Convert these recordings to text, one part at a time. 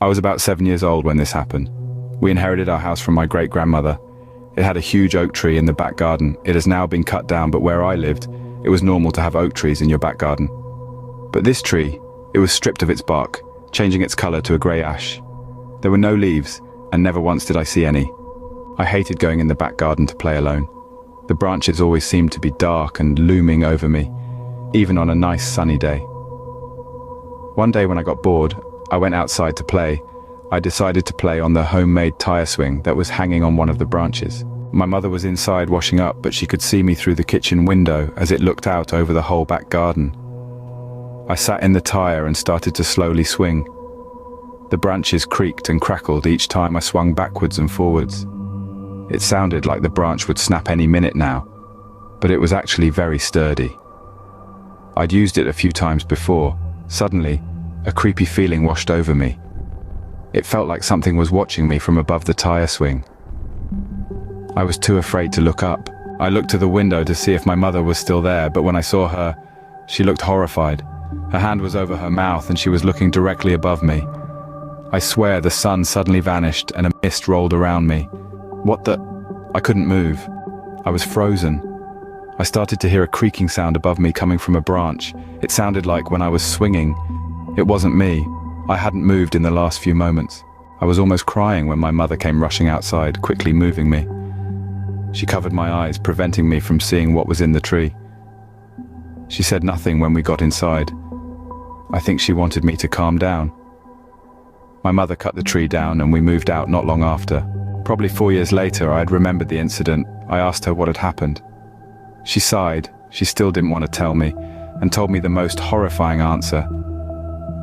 I was about 7 years old when this happened. We inherited our house from my great-grandmother. It had a huge oak tree in the back garden. It has now been cut down, but where I lived, it was normal to have oak trees in your back garden. But this tree, it was stripped of its bark, changing its color to a grey ash. There were no leaves, and never once did I see any. I hated going in the back garden to play alone. The branches always seemed to be dark and looming over me, even on a nice sunny day. One day when I got bored, I went outside to play. I decided to play on the homemade tire swing that was hanging on one of the branches. My mother was inside washing up, but she could see me through the kitchen window as it looked out over the whole back garden. I sat in the tire and started to slowly swing. The branches creaked and crackled each time I swung backwards and forwards. It sounded like the branch would snap any minute now, but it was actually very sturdy. I'd used it a few times before. Suddenly, a creepy feeling washed over me. It felt like something was watching me from above the tire swing. I was too afraid to look up. I looked to the window to see if my mother was still there, but when I saw her, she looked horrified. Her hand was over her mouth and she was looking directly above me. I swear the sun suddenly vanished and a mist rolled around me. What the? I couldn't move. I was frozen. I started to hear a creaking sound above me coming from a branch. It sounded like when I was swinging. It wasn't me. I hadn't moved in the last few moments. I was almost crying when my mother came rushing outside, quickly moving me. She covered my eyes, preventing me from seeing what was in the tree. She said nothing when we got inside. I think she wanted me to calm down. My mother cut the tree down and we moved out not long after. Probably 4 years later, I had remembered the incident. I asked her what had happened. She sighed. She still didn't want to tell me, and told me the most horrifying answer.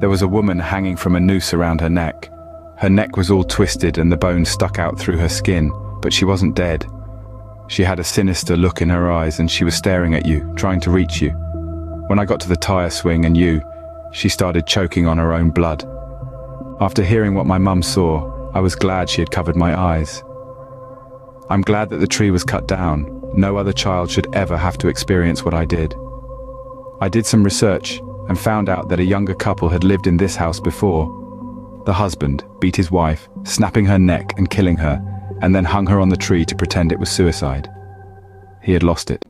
There was a woman hanging from a noose around her neck. Her neck was all twisted and the bones stuck out through her skin, but she wasn't dead. She had a sinister look in her eyes and she was staring at you, trying to reach you. When I got to the tire swing and you, she started choking on her own blood. After hearing what my mum saw, I was glad she had covered my eyes. I'm glad that the tree was cut down. No other child should ever have to experience what I did. I did some research and found out that a younger couple had lived in this house before. The husband beat his wife, snapping her neck and killing her, and then hung her on the tree to pretend it was suicide. He had lost it.